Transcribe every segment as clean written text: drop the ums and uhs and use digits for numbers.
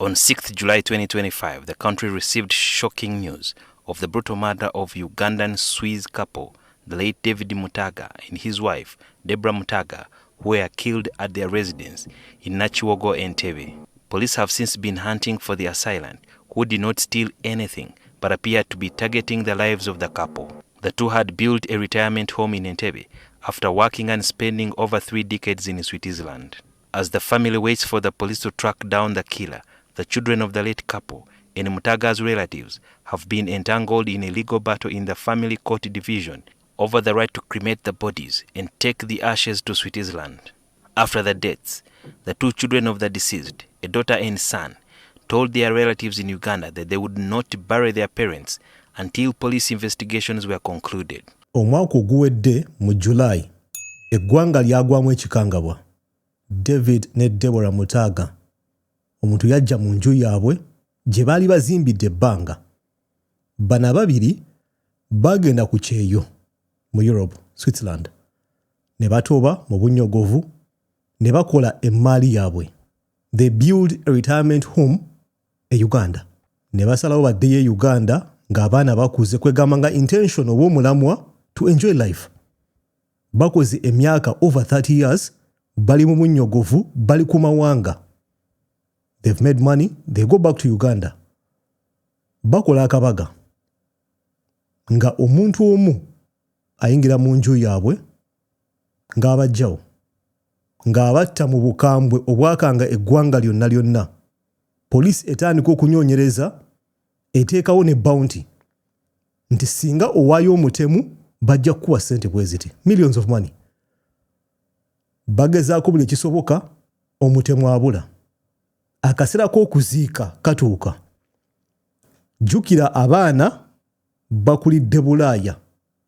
On 6th July 2025, the country received shocking news of the brutal murder of Ugandan Swiss couple, the late David Mutaaga and his wife, Deborah Mutaaga, who were killed at their residence in Nakiwogo, Entebbe. Police have since been hunting for the assailant, who did not steal anything but appeared to be targeting the lives of the couple. The two had built a retirement home in Entebbe after working and spending over 3 decades in Switzerland. As the family waits for the police to track down the killer, the children of the late couple and Mutaaga's relatives have been entangled in a legal battle in the family court division over the right to cremate the bodies and take the ashes to Switzerland. After the deaths, the 2 children of the deceased, a daughter and son, told their relatives in Uganda that they would not bury their parents until police investigations were concluded. Omwaka oguwedde mu July, eggwanga lyagwamu ekikangabwa. David ne Deborah Mutaaga. Omuntu yajja mu nju yaabwe gye baali bazimbidde ebbanga. Bana babiri bagenda ku kyeyo mu Europe, Switzerland. Ne batoba mu bunnyogovu ne bakola emmaali yaabwe. They build a retirement home e Uganda. Ne basalawo baddeyo e Uganda ng'abaana bakuze kwegamba nga intention obw'omulamwa to enjoy life. Bakoze emyaka over 30 years bali mu bunnyogovu bali ku mawanga. They've made money, they go back to Uganda. Bakola akabaga. Nga omuntu omu ayingira mu nju yaabwe ng'abajjawo. Ng'abatta mu bukambwe obwakanga eggwanga lyonna lyonna. Police etandika okunyoonyereza eteekawo ne bounty. Nti singa owaayo omutemu bajja kukuwa ssente bwe ziti. Millions of money. Bagezaako buli ekisoboka omutemu abula. Akaseera k'okuziika katuuka. Jjukira abaana bakulidde Bulaaya,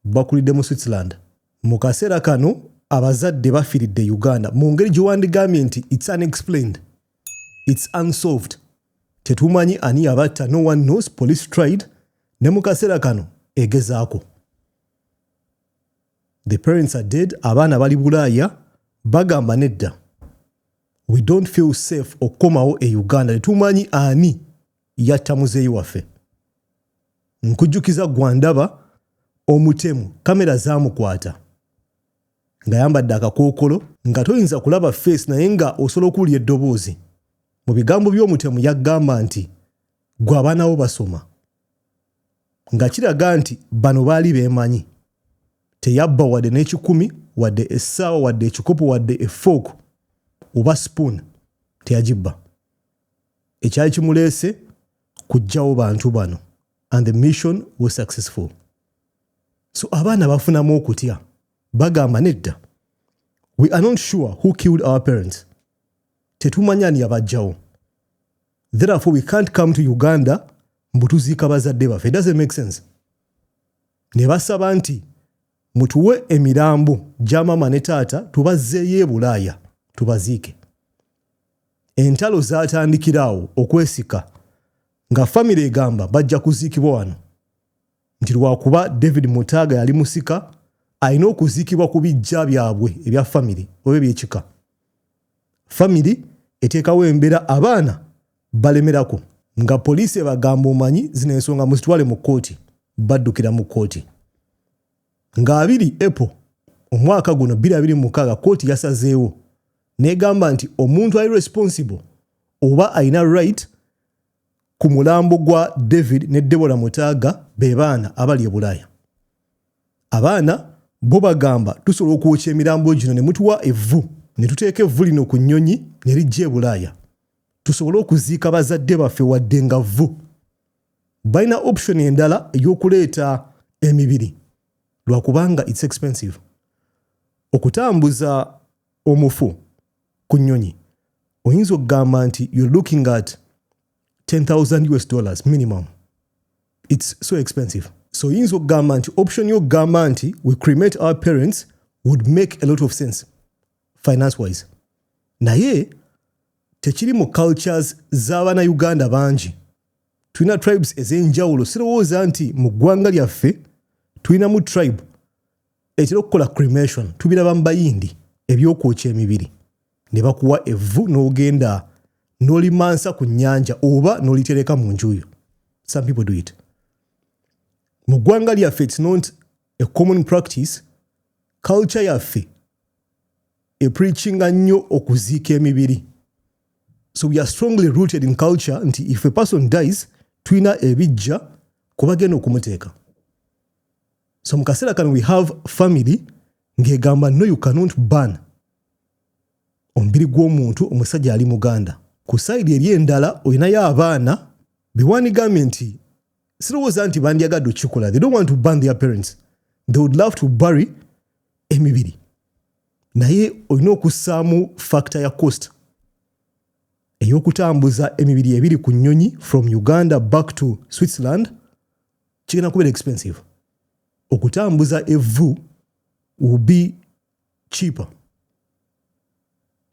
bakulidde mu Switzerland. Mu kaseera kano abazadde bafiiridde Uganda. Mu ngeri gye wandigambye nti it's unexplained. It's unsolved. Tetumanyi ani yabatta, no one knows, police tried. Ne mu kaseera kano egezaako. The parents are dead, abaana bali Bulaaya, bagamba nedda. We don't feel safe okukomawo e Uganda. Tetumanyi ani yatta muzeeyi waffe. Nkujjukiza gwandaba omutemu kamera zaamukwata. Nga yambadde akakookolo nga toyinza kulaba face naye nga osobola okuwulira eddoboozi. Mu bigambo by'omutemu yagamba nti gwe abaana bo basoma. Nga kiraga nti bano baali beemanyi. Teyabba wadde n'ekikumi, wadde essaawa, wadde ekikopo, wadde effooku oba spoon. Teyagibba. Ekyali kimuleese kuggyawo bantu bano. And the mission was successful. So abaana bafunamu okutya. Bagamba nedda. We are not sure who killed our parents. Tetumanya ani yabajjawo. Therefore we can't come to Uganda mbutuziika bazadde baffe. It doesn't make sense. Ne basaba nti mutuwe emirambo gya maama ne taata tubazzeeyo e Bulaaya tubaziike. Entalo zaatandikiraawo okwesika nga famire egamba bajja kuziikibwa wano. Nti lwakuba David Mutaaga yali musika alina okuziikibwa ku bijja byabwe ebya famire oba ebyekika. Family eteekawo embeera abaana balemerako nga poliisi ebagamba omanyi zino ensonga muzitwale mu kkooti. Baddukira mu kkooti. Nga 2 April omwaka guno 2026 kkooti yasazeewo n'egamba nti omuntu ali responsible oba alina right ku mulambo gwa David ne Deborah Mutaaga be baana abali e Bulaaya. Abaana bo bagamba tusobola okwokya emirambo gino ne mutuwa evvu ne tuteeka evvu lino ku nnyonyi ne lijja e Bulaaya. Tusobole okuziika bazadde baffe wadde nga vvu. Balina option endala ey'okuleeta emibiri lwakubanga it's expensive. Okutambuza omufu ku nnyonyi oyinza okugamba nti you're looking at $10,000 minimum. It's so expensive. So oyinza okugamba nti option y'okugamba nti we cremate our parents would make a lot of sense finance wise. Naye tekiri mu cultures z'abaana Uganda bangi. Tulina tribes ez'enjawulo. Sirowooza nti mu ggwanga lyaffe tulinamu tribe ekira okukola cremation. Tubiraba mu bayindi ebyokwokya emibiri. Ne bakuwa evvu n'ogenda n'olimansa ku nnyanja oba n'olitereka mu nju yo. Some people do it. Mu ggwanga lyaffe it's not a common practice. Culture yaffe epreachinga nnyo okuziika emibiri. So we are strongly rooted in culture nti if a person dies tulina ebijja kubagenda okumuteeka. So mu kaseera kano we have family ng'egamba no you cannot burn omubiri gw'omuntu omusajja ali Muganda. Ku side eri endala olinayo abaana biwanigambye nti sirowooza nti bandyagadde okukikola. They don't want to burn their parents. They would love to bury emibiri. Naye olina okussaamu factor ya cost ey'okutambuza emibiri ebiri ku nnyonyi from Uganda back to Switzerland kigenda kubeera expensive. Okutambuza evvu will be cheaper.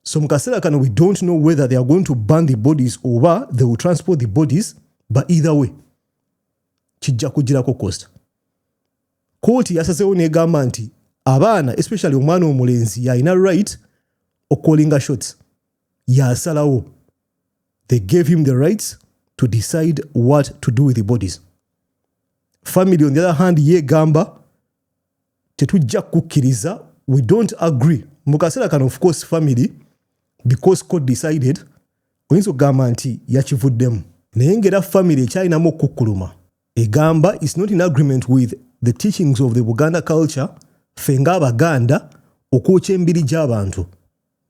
So mu kaseera kano we don't know whether they are going to burn the bodies or they will transport the bodies, but either way kijja kugirako cost. Kooti yasazeewo n'egamba nti abaana especially omwana omulenzi yalina right okulinga shots. Yasalawo. They gave him the rights to decide what to do with the bodies. Family on the other hand yegamba tetujja kukkiriza, we don't agree. Mu kaseera kano of course family because court decided oyinza okugamba nti yakivuddemu. Naye ng'era family ekyalinamu okukkuluma egamba is not in agreement with the teachings of the Buganda culture. Ffe ng'Abaganda okwokya embiri gy'abantu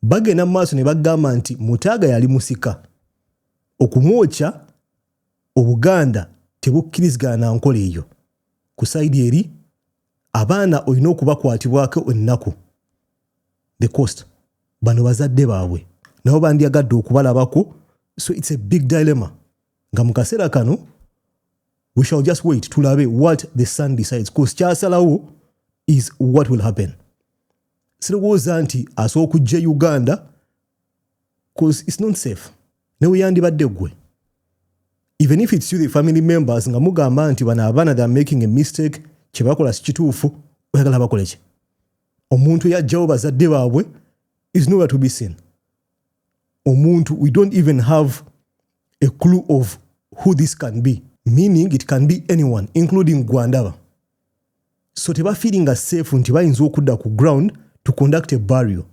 bagenda mu maaso ne bagamba nti Mutaaga yali musika. Okumwokya Obuganda tebukkirizigana na nkola eyo. Ku saidi eri abaana olina okubakwatibwako ennaku. The cost. Bano bazadde baabwe nabo bandyagadde okubalabako. So it's a big dilemma. Nga mu kaseera kano we shall just wait tulabe what the son decides, because kyasalawo is what will happen. Sirowooza nti asobola okujja Uganda because it's not safe. Ne weyandibadde gwe. Even if it's you the family members nga mugamba nti bano abaana they are making a mistake, kye bakola si kituufu, oyagala bakole ki? Omuntu yajjawo bazadde baabwe is nowhere to be seen. Omuntu, we don't even have a clue of who this can be. Meaning it can be anyone, including Gwandaba. So teba feeling safe nti bayinza okudda ku ground to conduct a burial.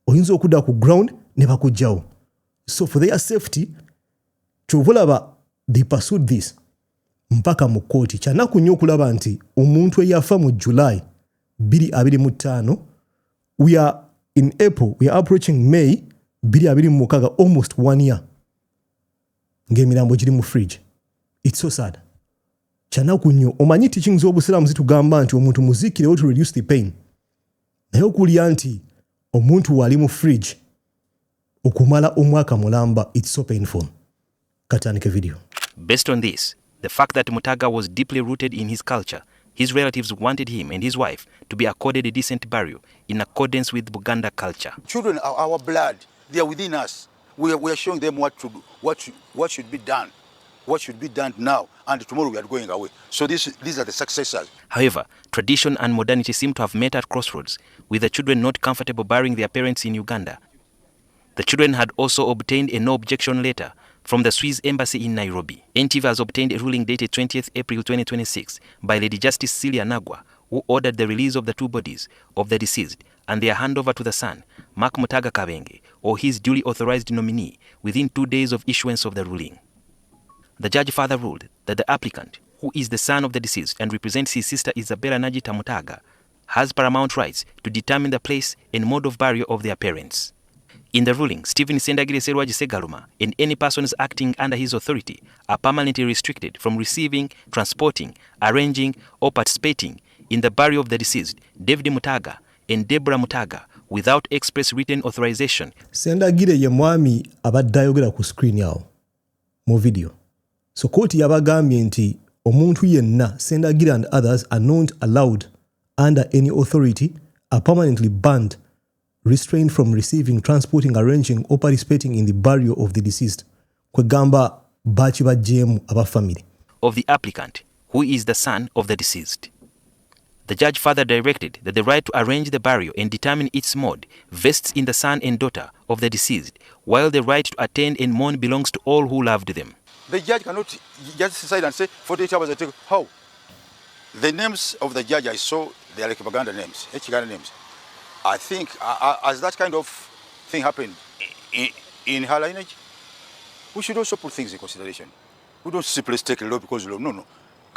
Oyinza okudda ku ground ne bakujjawo. So for their safety, kyovulaba they pursued this mpaka mu kooti. Kyanaku nnyo okulaba nti omuntu eyafa mu July 2025, we are in April, we are approaching May 2026, almost 1 year. Ng'emirambo giri mu fridge. It's so sad. Kyanaku nnyo omanyi teachings z'Obusiraamu zitugamba nti omuntu muziikirewo to reduce the pain. Naye okulya nti omuntu wali mu fridge okumala omwaka mulamba, it's so painful. Katandike video. Based on this, the fact that Mutaaga was deeply rooted in his culture, his relatives wanted him and his wife to be accorded a decent burial in accordance with Buganda culture. Children are our blood. They are within us. We are showing them what to do, what should be done. What should be done now, and tomorrow we are going away. So these are the successors. However, tradition and modernity seem to have met at crossroads, with the children not comfortable burying their parents in Uganda. The children had also obtained a no-objection letter from the Swiss Embassy in Nairobi. Entebbe has obtained a ruling dated 20th April 2026 by Lady Justice Celia Nagwa, who ordered the release of the two bodies of the deceased and their handover to the son, Mark Mutaaga Kabenge, or his duly authorized nominee, within 2 days of issuance of the ruling. The judge further ruled that the applicant, who is the son of the deceased and represents his sister Isabella Najita Mutaaga, has paramount rights to determine the place and mode of burial of their parents. In the ruling, Stephen Sendagire Serwaji Segaluma and any persons acting under his authority are permanently restricted from receiving, transporting, arranging, or participating in the burial of the deceased, David Mutaaga and Deborah Mutaaga, without express written authorization. Sendagire ye mwami abadde ayogera ku screen yawo mu video. So kooti yabagambye nti omuntu yenna, Sendagire and others, are not allowed under any authority, are permanently banned, restrained from receiving, transporting, arranging, or participating in the burial of the deceased. Kwegamba bachi bajjemu aba family of the applicant, who is the son of the deceased. The judge further directed that the right to arrange the burial and determine its mode vests in the son and daughter of the deceased, while the right to attend and mourn belongs to all who loved them. The judge cannot just decide and say 48 hours I take. How? The names of the judge I saw, they are like Uganda names, Uganda names. I think as that kind of thing happened in her lineage, we should also put things in consideration. We don't simply take a law because law. No.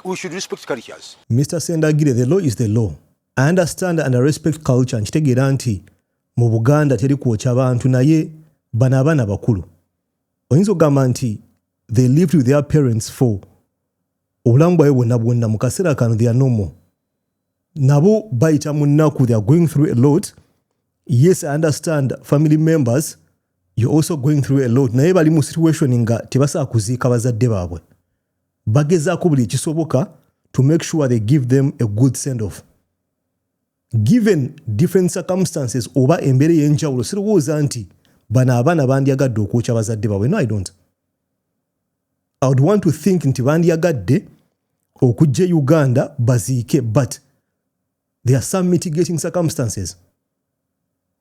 We should respect cultures. Mr. Sendagire, the law is the law. I understand and I respect culture. Nchitegeera nti mu Buganda teri kwokya bantu naye bano abaana bakulu. Oyinza okugamba nti they lived with their parents for obulamu bwabwe bwonna mu kaseera kano they are normal. Nabo bayita mu nnaku, they are going through a lot. Yes, I understand family members, you're also going through a lot. Naye bali mu situation nga tebasobola kuziika bazadde baabwe. Bagezaako buli ekisoboka to make sure they give them a good send-off. Given different circumstances oba embeera y'enjawulo, sirowooza nti bano abaana bandyagadde okwokya bazadde baabwe. No, I don't. I would want to think nti bandyagadde okujja Uganda baziike, but there are some mitigating circumstances.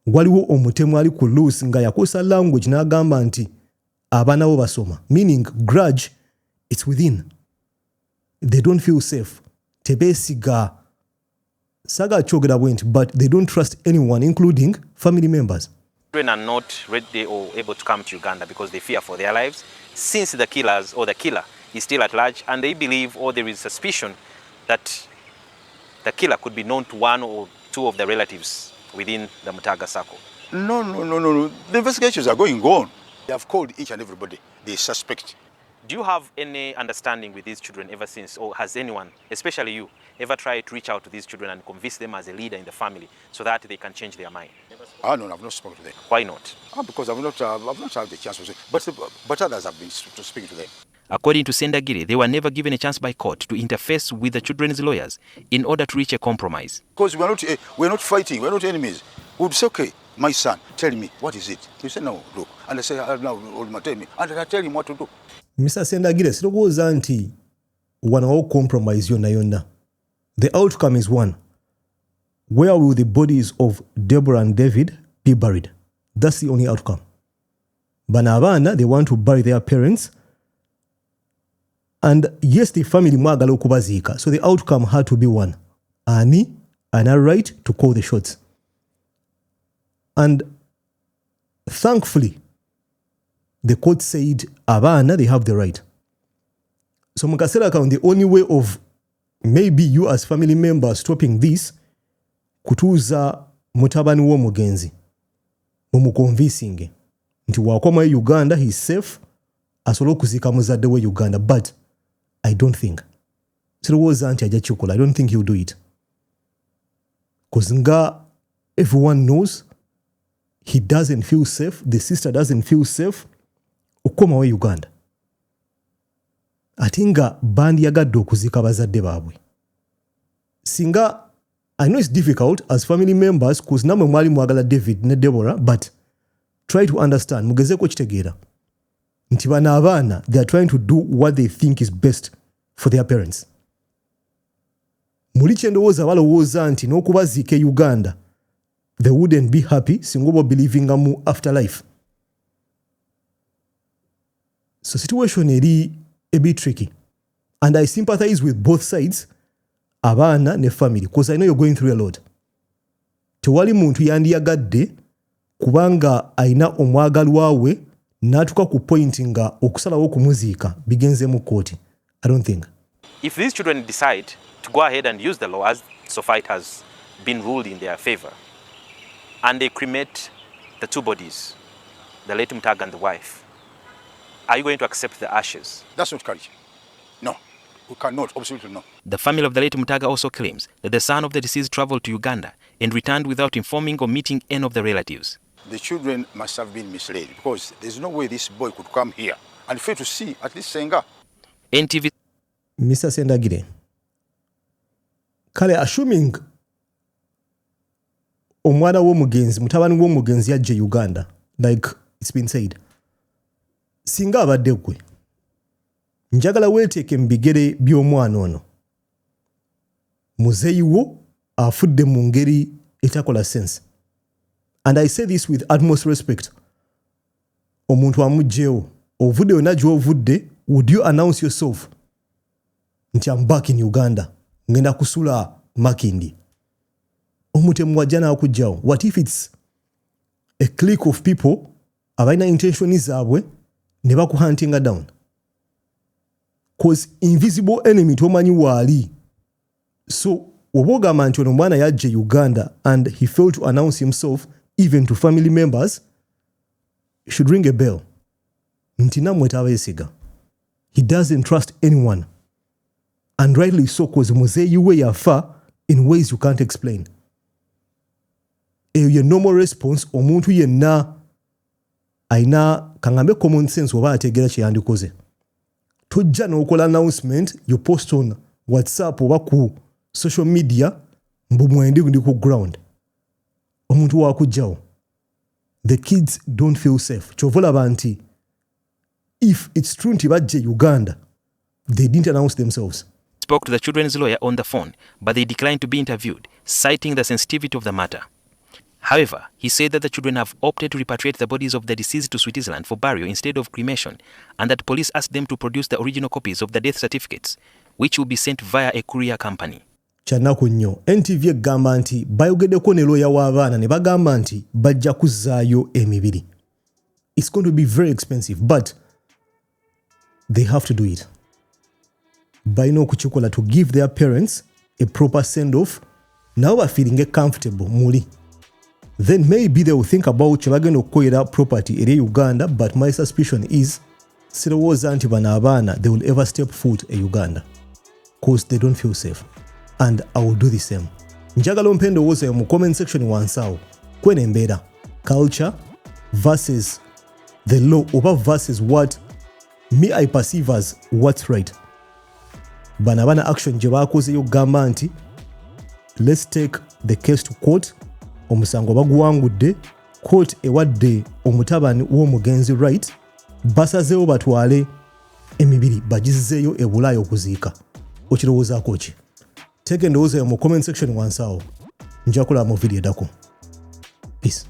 Waliwo omutemu ali ku loose nga yakosa language n'agamba nti abaana bo basoma, meaning grudge, it's within. They don't feel safe. Tebesiga saga chogera went, but they don't trust anyone, including family members. Children are not ready or able to come to Uganda because they fear for their lives, since the killers or the killer is still at large, and they believe, or there is suspicion, that the killer could be known to one or two of the relatives within the Mutaaga circle. No. The investigations are going on. They have called each and everybody. They suspect. Do you have any understanding with these children ever since, or has anyone, especially you, ever tried to reach out to these children and convince them as a leader in the family so that they can change their mind? No, I've not spoken to them. Why not? Because I've not had the chance to say. But others have been to speak to them. According to Sendagire, they were never given a chance by court to interface with the children's lawyers in order to reach a compromise. Because we're not fighting, we're not enemies. We would say, okay, my son, tell me, what is it? You say, no, look. And I say, now, tell me. And I tell him what to do. Mr. Sendagire, sirowooza nti wanawo compromise yonna. The outcome is one. Where will the bodies of Deborah and David be buried? That's the only outcome. Bano abaana, they want to bury their parents. And yes, the family mwagala okubaziika. So the outcome had to be one. Ani, and a right to call the shots. And thankfully, the court said, abaana, they have the right. So mukasera kano, the only way of maybe you as family members stopping this, kutuuza mutabani w'omugenzi, mumuconvincing nti wakoma Uganda, he's safe, asobola okuziika muzadde we Uganda. But I don't think. Sirowooza nti ajja kikola. I don't think he'll do it. Because nga everyone knows he doesn't feel safe, the sister doesn't feel safe, okukomawo Uganda. Ate nga bandyagadde okuziika bazadde baabwe. Singa, I know it's difficult as family members because namwe mwali mwagala David ne Deborah, but try to understand, mugezeeko kitegeera nti bano abaana, they are trying to do what they think is best for their parents. Muli kye ndowooza balowooza nti n'okubaziika e Uganda, they wouldn't be happy singa oba believing mu afterlife. So situation eri a bit tricky. And I sympathize with both sides, abaana ne family, because I know you're going through a lot. Tewali muntu yandiyagadde kubanga aina omwagalwa we n'atuuka ku point nga okusalawo kumuziika bigenze mu kooti. I don't think. If these children decide to go ahead and use the law as so far it has been ruled in their favor, and they cremate the two bodies, the late Mutaaga and the wife, are you going to accept the ashes? That's not courage. No, we cannot, absolutely no. The family of the late Mutaaga also claims that the son of the deceased traveled to Uganda and returned without informing or meeting any of the relatives. The children must have been misled because there's no way this boy could come here and fail to see at least Senga. NTV. Mr. Sendagire, kale assuming omwana w'omugenzi, mutabani w'omugenzi yajja Uganda, like it's been said, singa abadde gwe, njagala weeteeke mu bigere by'omwana ono. Muzeeyi wo afudde mu ngeri etakola sense. And I say this with utmost respect. Omuntu amugjeewo ovudde yonna gy'ovudde, would you announce yourself nti I'm back in Uganda ngenda kusula Makindi? Omutemu wajja n'akugjawo. What if it's a clique of people abalina intention zaabwe ne bakuhuntinga down? Cause invisible enemy tomanyi waali. So oba ogamba nti ono mwana yajja Uganda and he failed to announce himself even to family members, should ring a bell. Nti namwe tabeesiga. He doesn't trust anyone. And rightly so, cause muzeeyi we yafa in ways you can't explain. Eyo ye normal response omuntu yenna aina kangambe common sense oba ategeera kye yandikoze. Tojja n'okola announcement you post on WhatsApp oba ku social media mbu mwendi ndi ku ground. Omuntu wakujjawo. The kids don't feel safe. Chovolaba nti if it's true nti bajje Uganda, they didn't announce themselves. Spoke to the children's lawyer on the phone, but they declined to be interviewed, citing the sensitivity of the matter. However, he said that the children have opted to repatriate the bodies of the deceased to Switzerland for burial instead of cremation, and that police asked them to produce the original copies of the death certificates, which will be sent via a courier company. Kyanaku nnyo. NTV egamba nti bayogeddeko ne lawyer w'abaana ne bagamba nti bajja kuzzaayo emibiri. It's going to be very expensive, but they have to do it. Balina okukikola to give their parents a proper send-off. Nabo bafiiringe comfortable muli. Then maybe they will think about kye bagenda okukolera property eri Uganda, but my suspicion is sirowooza nti bano abaana they will ever step foot in Uganda because they don't feel safe. And I will do the same. Njagala ompe endowooza mu comment section wansi awo. Kwene embeera culture versus the law oba versus what me I perceive as what's right. Bano abaana action gye baakozeyo okugamba nti let's take the case to court. Omusango baguwangudde, court ewadde omutabani w'omugenzi right, basazeewo batwale emibiri bagizizeeyo e Bulaaya okuziika. Okirowoozaako ki? Teeka endowooza yo mu comment section wansi awo. Nja kulaba mu video eddako. Peace.